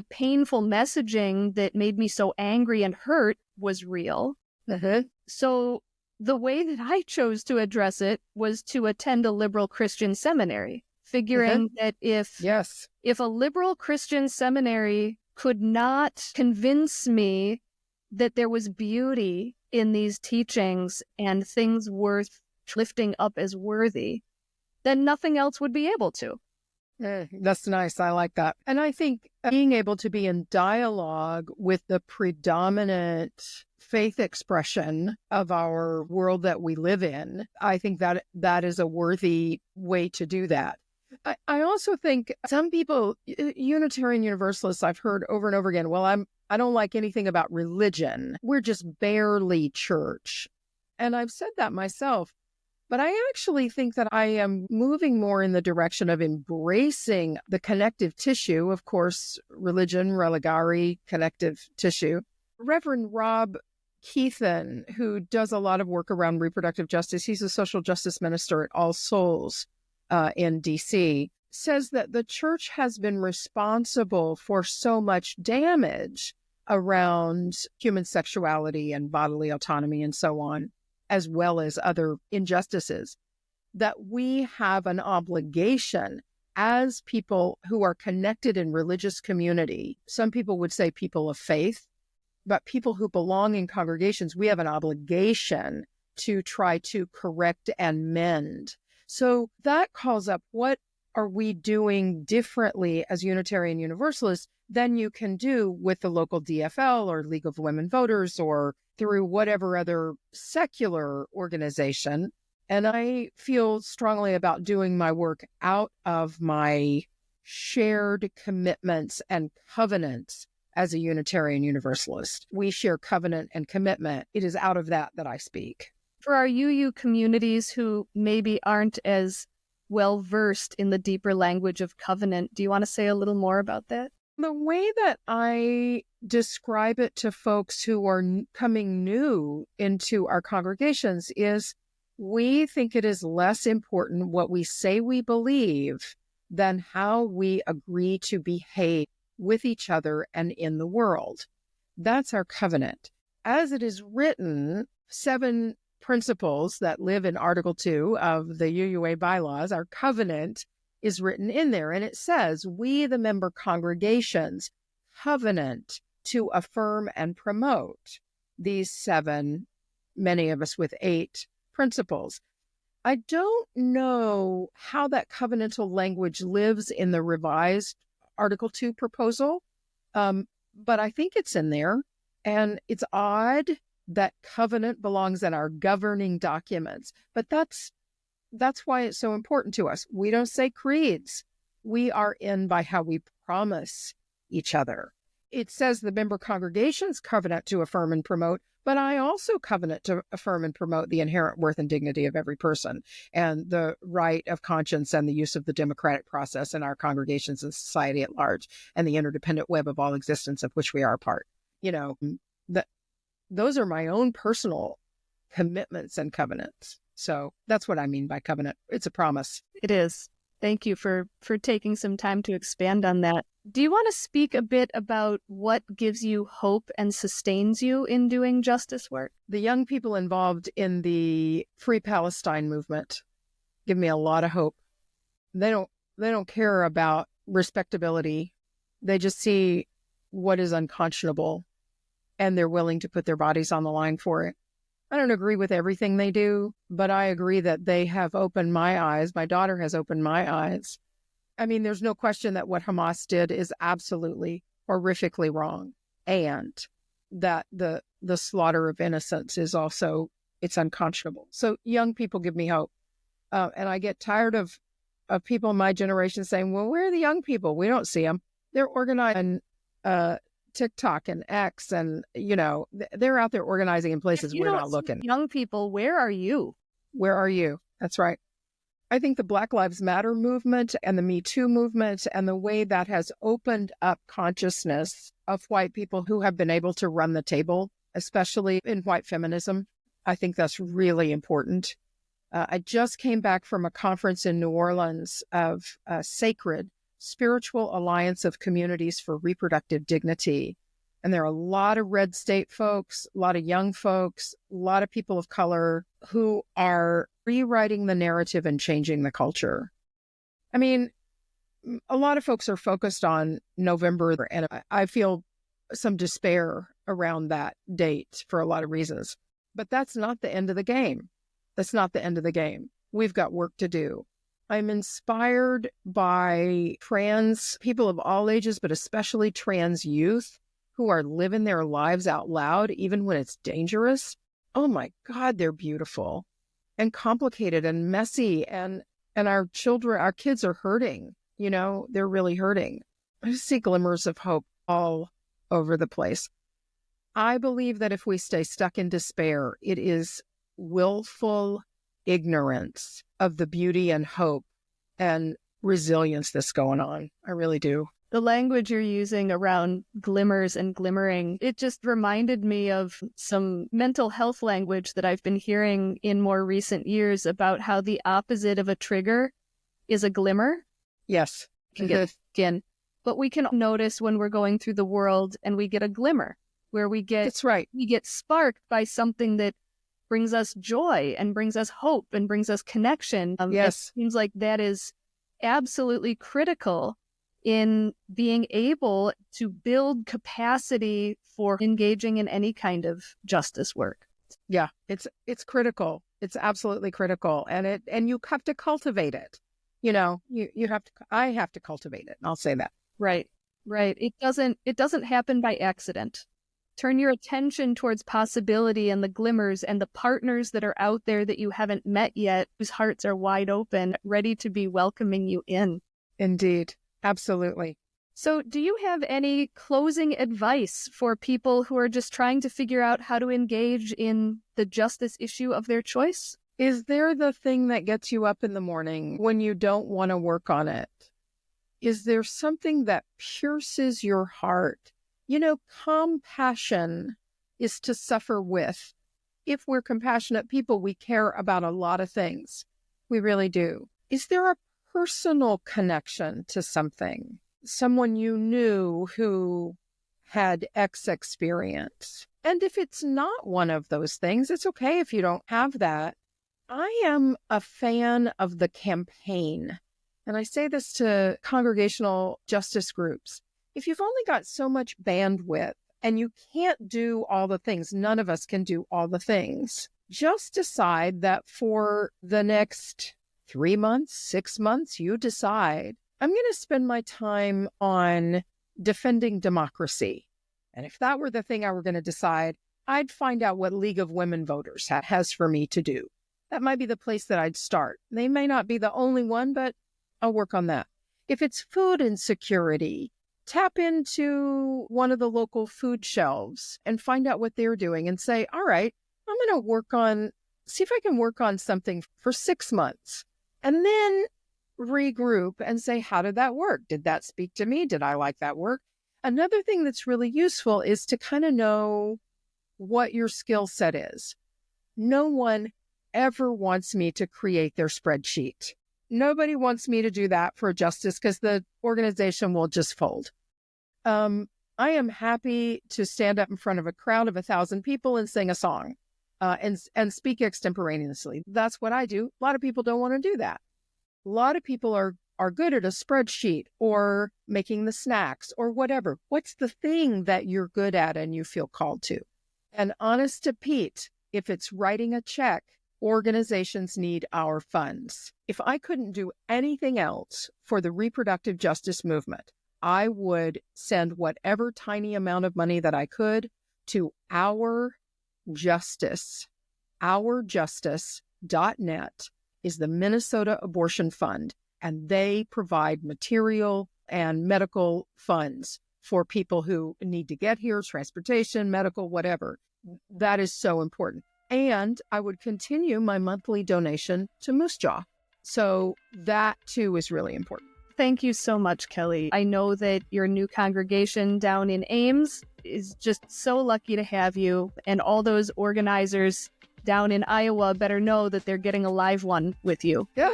C: painful messaging that made me so angry and hurt was real. So the way that I chose to address it was to attend a liberal Christian seminary, figuring that if a liberal Christian seminary could not convince me that there was beauty in these teachings and things worth lifting up as worthy, then nothing else would be able to.
B: That's nice. I like that. And I think being able to be in dialogue with the predominant faith expression of our world that we live in, I think that is a worthy way to do that. I also think some people, Unitarian Universalists, I've heard over and over again, well, I don't like anything about religion. We're just barely church. And I've said that myself. But I actually think that I am moving more in the direction of embracing the connective tissue, of course, religion, religare, connective tissue. Reverend Rob Keithan, who does a lot of work around reproductive justice, he's a social justice minister at All Souls in D.C., says that the church has been responsible for so much damage around human sexuality and bodily autonomy and so on, as well as other injustices, that we have an obligation as people who are connected in religious community. Some people would say people of faith, but people who belong in congregations, we have an obligation to try to correct and mend. So that calls up, what are we doing differently as Unitarian Universalists than you can do with the local DFL or League of Women Voters or through whatever other secular organization? And I feel strongly about doing my work out of my shared commitments and covenants as a Unitarian Universalist. We share covenant and commitment. It is out of that I speak.
C: For our UU communities who maybe aren't as well versed in the deeper language of covenant, do you want to say a little more about that?
B: The way that I describe it to folks who are coming new into our congregations is we think it is less important what we say we believe than how we agree to behave with each other and in the world. That's our covenant. As it is written, 7 principles that live in Article 2 of the UUA bylaws, our covenant is written in there. And it says, we, the member congregations, covenant to affirm and promote these 7, many of us with 8 principles. I don't know how that covenantal language lives in the revised Article 2 proposal, but I think it's in there. And it's odd that covenant belongs in our governing documents, but that's why it's so important to us. We don't say creeds. We are in by how we promise each other. It says the member congregations covenant to affirm and promote, but I also covenant to affirm and promote the inherent worth and dignity of every person and the right of conscience and the use of the democratic process in our congregations and society at large and the interdependent web of all existence of which we are a part. Those are my own personal commitments and covenants. So that's what I mean by covenant. It's a promise.
C: It is. Thank you for taking some time to expand on that. Do you want to speak a bit about what gives you hope and sustains you in doing justice work?
B: The young people involved in the Free Palestine movement give me a lot of hope. They don't care about respectability. They just see what is unconscionable, and they're willing to put their bodies on the line for it. I don't agree with everything they do, but I agree that they have opened my eyes. My daughter has opened my eyes. I mean, there's no question that what Hamas did is absolutely horrifically wrong, and that the slaughter of innocents is also, it's unconscionable. So young people give me hope. And I get tired of people in my generation saying, well, where are the young people? We don't see them. They're organizing TikTok and X, and, they're out there organizing in places we're not looking.
C: Young people, where are you?
B: Where are you? That's right. I think the Black Lives Matter movement and the Me Too movement and the way that has opened up consciousness of white people who have been able to run the table, especially in white feminism, I think that's really important. I just came back from a conference in New Orleans of Sacred, Spiritual Alliance of Communities for Reproductive Dignity. And there are a lot of red state folks, a lot of young folks, a lot of people of color who are rewriting the narrative and changing the culture. I mean, a lot of folks are focused on November, and I feel some despair around that date for a lot of reasons. But that's not the end of the game. That's not the end of the game. We've got work to do. I'm inspired by trans people of all ages, but especially trans youth who are living their lives out loud, even when it's dangerous. Oh my God, they're beautiful and complicated and messy. And our kids are hurting, they're really hurting. I just see glimmers of hope all over the place. I believe that if we stay stuck in despair, it is willful ignorance of the beauty and hope and resilience that's going on. I really do.
C: The language you're using around glimmers and glimmering, it just reminded me of some mental health language that I've been hearing in more recent years about how the opposite of a trigger is a glimmer.
B: Yes.
C: Can get skin. But we can notice when we're going through the world and we get a glimmer where we get,
B: that's right.
C: We get sparked by something that brings us joy and brings us hope and brings us connection.
B: Yes.
C: It seems like that is absolutely critical in being able to build capacity for engaging in any kind of justice work.
B: Yeah, it's critical. It's absolutely critical. And you have to cultivate it. I have to cultivate it. I'll say that.
C: Right. It doesn't happen by accident. Turn your attention towards possibility and the glimmers and the partners that are out there that you haven't met yet, whose hearts are wide open, ready to be welcoming you in.
B: Indeed. Absolutely.
C: So do you have any closing advice for people who are just trying to figure out how to engage in the justice issue of their choice?
B: Is there the thing that gets you up in the morning when you don't want to work on it? Is there something that pierces your heart? Compassion is to suffer with. If we're compassionate people, we care about a lot of things. We really do. Is there a personal connection to something? Someone you knew who had X experience? And if it's not one of those things, it's okay if you don't have that. I am a fan of the campaign and I say this to congregational justice groups, if you've only got so much bandwidth and you can't do all the things, none of us can do all the things, just decide that for the next 3 months, 6 months, you decide, I'm going to spend my time on defending democracy. And if that were the thing I were going to decide, I'd find out what League of Women Voters has for me to do. That might be the place that I'd start. They may not be the only one, but I'll work on that. If it's food insecurity, tap into one of the local food shelves and find out what they're doing and say, all right, I'm going to see if I can work on something for 6 months and then regroup and say, how did that work? Did that speak to me? Did I like that work? Another thing that's really useful is to kind of know what your skill set is. No one ever wants me to create their spreadsheet. Nobody wants me to do that for justice because the organization will just fold. I am happy to stand up in front of a crowd of 1,000 people and sing a song and speak extemporaneously. That's what I do. A lot of people don't want to do that. A lot of people are good at a spreadsheet or making the snacks or whatever. What's the thing that you're good at and you feel called to? And honest to Pete, if it's writing a check, organizations need our funds. If I couldn't do anything else for the reproductive justice movement, I would send whatever tiny amount of money that I could to Our Justice. OurJustice.net is the Minnesota Abortion Fund, and they provide material and medical funds for people who need to get here, transportation, medical, whatever. That is so important. And I would continue my monthly donation to Moose Jaw. So that too is really important.
C: Thank you so much, Kelli. I know that your new congregation down in Ames is just so lucky to have you, and all those organizers down in Iowa better know that they're getting a live one with you.
B: Yeah.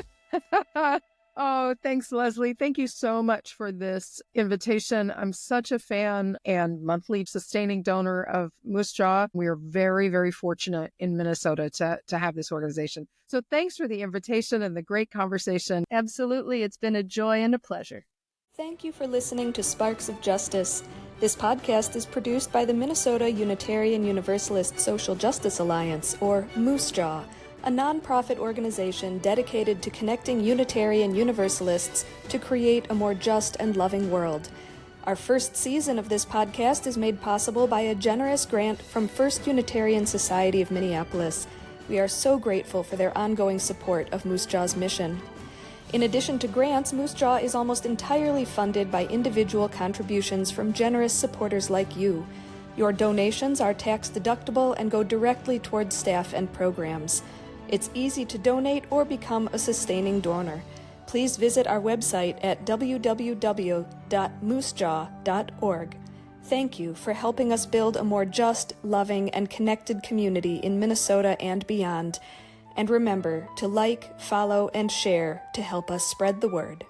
B: Oh, thanks, Leslie. Thank you so much for this invitation. I'm such a fan and monthly sustaining donor of Moose Jaw. We are very, very fortunate in Minnesota to have this organization. So thanks for the invitation and the great conversation.
C: Absolutely. It's been a joy and a pleasure.
A: Thank you for listening to Sparks of Justice. This podcast is produced by the Minnesota Unitarian Universalist Social Justice Alliance, or Moose Jaw, a nonprofit organization dedicated to connecting Unitarian Universalists to create a more just and loving world. Our first season of this podcast is made possible by a generous grant from First Unitarian Society of Minneapolis. We are so grateful for their ongoing support of Moose Jaw's mission. In addition to grants, Moose Jaw is almost entirely funded by individual contributions from generous supporters like you. Your donations are tax-deductible and go directly towards staff and programs. It's easy to donate or become a sustaining donor. Please visit our website at www.moosejaw.org. Thank you for helping us build a more just, loving, and connected community in Minnesota and beyond. And remember to like, follow, and share to help us spread the word.